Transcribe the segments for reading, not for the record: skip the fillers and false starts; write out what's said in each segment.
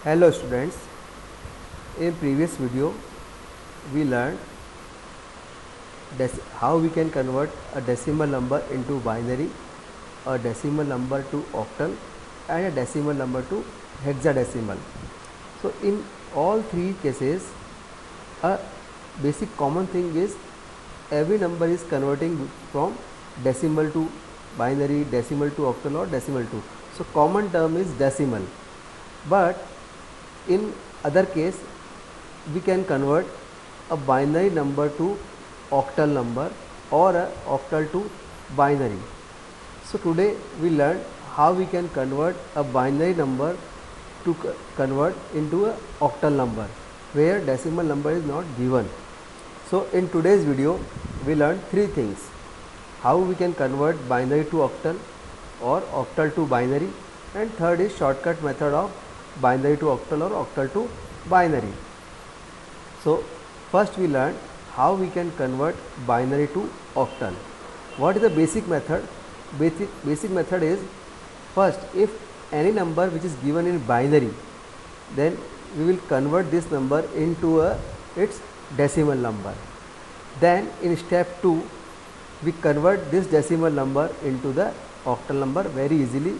Hello students, in previous video we learned how we can convert a decimal number into binary, a decimal number to octal and a decimal number to hexadecimal. So in all three cases a basic common thing is every number is converting from decimal to binary, decimal to octal or decimal to. So common term is decimal, but in other case we can convert a binary number to octal number or a octal to binary. So today we learn how we can convert a binary number to convert into a octal number where decimal number is not given. So in today's video we learn three things: how we can convert binary to octal or octal to binary, and third is shortcut method of binary to octal or octal to binary. So first we learn how we can convert binary to octal. What is the basic method? Basic method is, first if any number which is given in binary, then we will convert this number into its decimal number. Then in step 2 we convert this decimal number into the octal number very easily.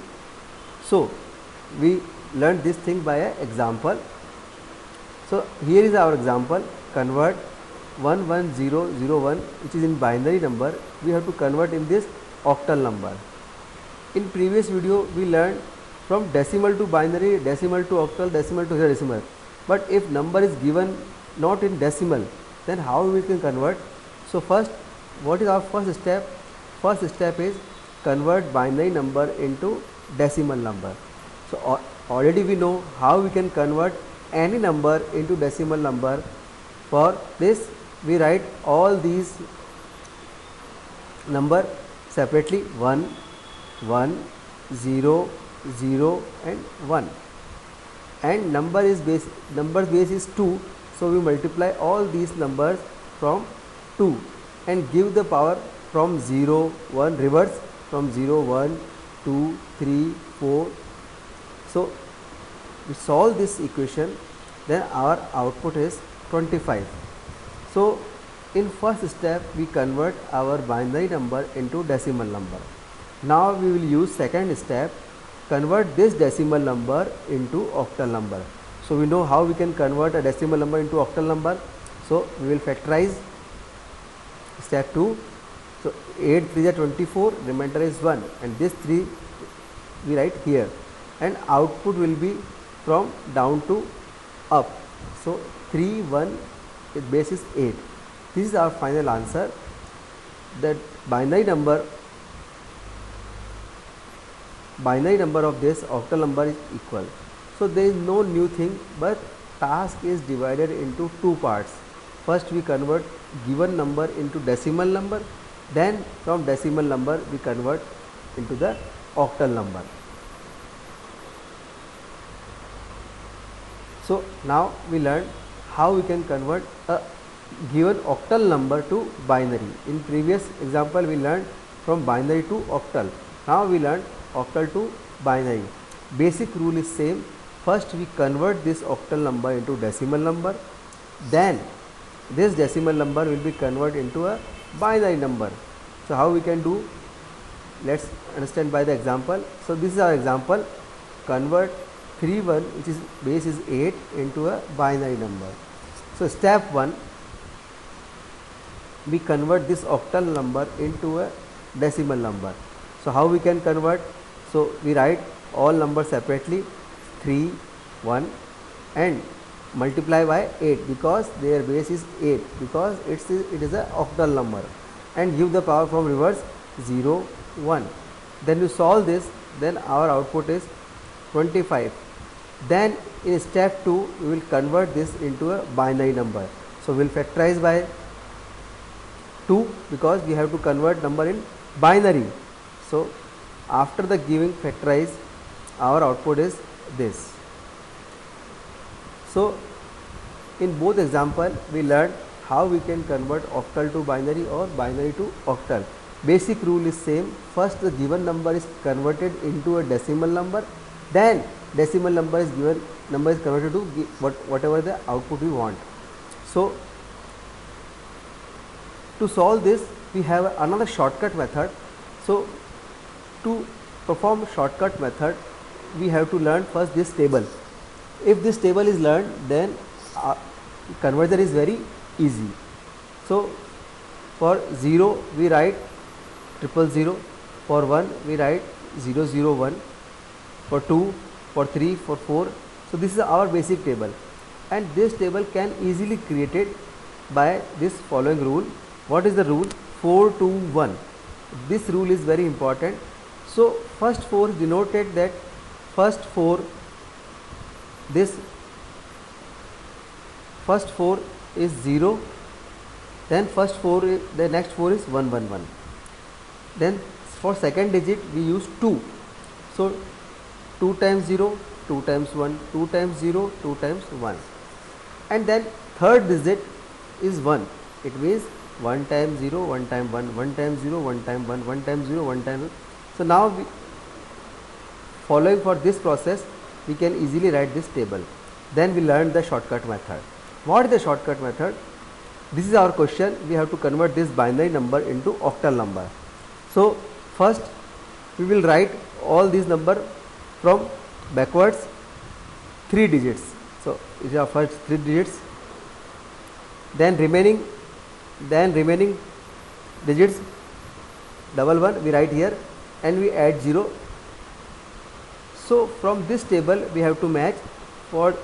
So we learned this thing by an example. So here is our example: convert 11001, which is in binary number, we have to convert in this octal number. In previous video we learned from decimal to binary, decimal to octal, decimal to hexadecimal. But if number is given not in decimal, then how we can convert? So first, what is our first step? First step is convert binary number into decimal number. So already we know how we can convert any number into decimal number. For this we write all these number separately: 1, 1, 0, 0 and 1, and numbers base is 2, so we multiply all these numbers from 2 and give the power from 0, 1, reverse from 0, 1, 2, 3, 4. So we solve this equation, then our output is 25. So in first step we convert our binary number into decimal number. Now we will use second step, convert this decimal number into octal number. So we know how we can convert a decimal number into octal number. So we will factorize step 2. So 8 3 is 24, remainder is 1, and this 3 we write here, and output will be from down to up. So 3, 1, base is 8. This is our final answer. That binary number of this octal number is equal. So there is no new thing, but task is divided into two parts. First we convert given number into decimal number, then from decimal number we convert into the octal number. So now we learn how we can convert a given octal number to binary. In previous example we learned from binary to octal. Now we learn octal to binary. Basic rule is same. First we convert this octal number into decimal number, then this decimal number will be converted into a binary number. So how we can do? Let's understand by the example. So this is our example: convert 3, 1, which is base is 8, into a binary number. So step 1, we convert this octal number into a decimal number. So how we can convert? So we write all numbers separately: 3, 1, and multiply by 8 because their base is 8, because it is a octal number, and give the power from reverse 0, 1. Then you solve this, then our output is 25. Then in step 2 we will convert this into a binary number. So we will factorize by 2 because we have to convert number in binary. So after the giving factorize, our output is this. So in both example we learned how we can convert octal to binary or binary to octal. Basic rule is same. First the given number is converted into a decimal number, then decimal number is given number is converted to whatever the output we want. So to solve this, we have another shortcut method. So to perform shortcut method, we have to learn first this table. If this table is learned, then conversion is very easy. So for 0 we write 000, for 1 we write 001, for 2, for 3, for 4. So this is our basic table, and this table can easily created by this following rule. What is the rule? 4 2 1. This rule is very important. So first 4 denoted that first 4, this first 4 is 0, then first 4 is, the next 4 is 111. Then for second digit we use 2. So 2 times 0, 2 times 1, 2 times 0, 2 times 1. And then third digit is 1. It means 1 times 0, 1 times 1, 1 times 0, 1 times 1, 1 times 0, 1 times 1. So now following for this process, we can easily write this table. Then we learn the shortcut method. What is the shortcut method? This is our question. We have to convert this binary number into octal number. So first we will write all these number from backwards 3 digits. So it is our first 3 digits. Then remaining digits 11 we write here, and we add 0. So from this table we have to match. For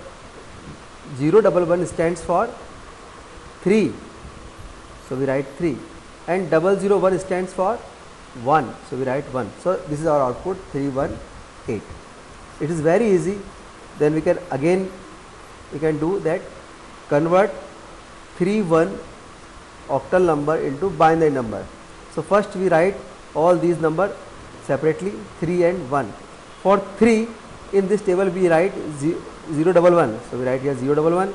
011 stands for 3, so we write 3, and 001 stands for 1, so we write 1. So this is our output 318. It is very easy. Then we can do that, convert 31 octal number into binary number. So first we write all these numbers separately, 3 and 1. For 3 in this table we write 011, so we write here 011,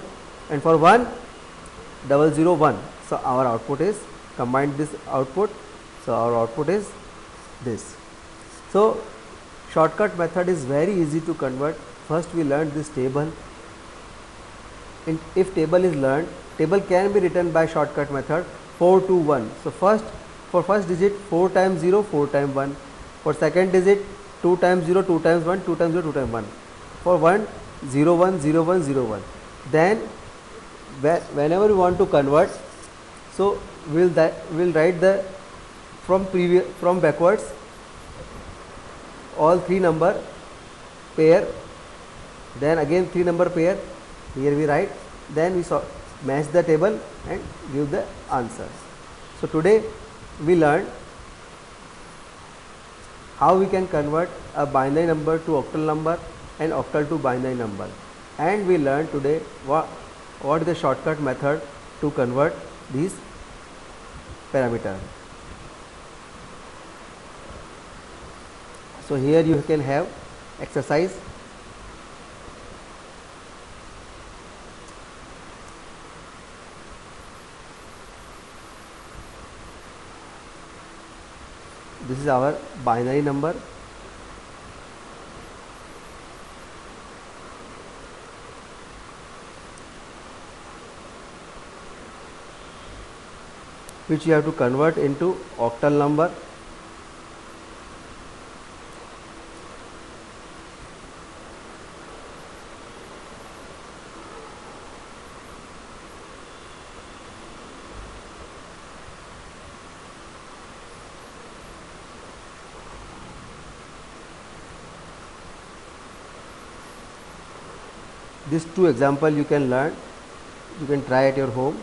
and for 1 001. So our output is, combine this output, so our output is this. So shortcut method is very easy to convert. First we learned this table. If table is learned, table can be written by shortcut method 4 2 1. So for first digit 4 times 0, 4 times 1. For second digit 2 times 0, 2 times 1, 2 times 0, 2 times 1. For 1 0 1 0 1 0 1. Then whenever we want to convert, so we'll write the from backwards all 3 number pair, then again 3 number pair, here we write, then we match the table and give the answer. So today we learned how we can convert a binary number to octal number and octal to binary number, and we learned today what is the shortcut method to convert these parameters. So here you can have exercise. This is our binary number. Which you have to convert into octal number. These 2 examples you can learn, you can try at your home.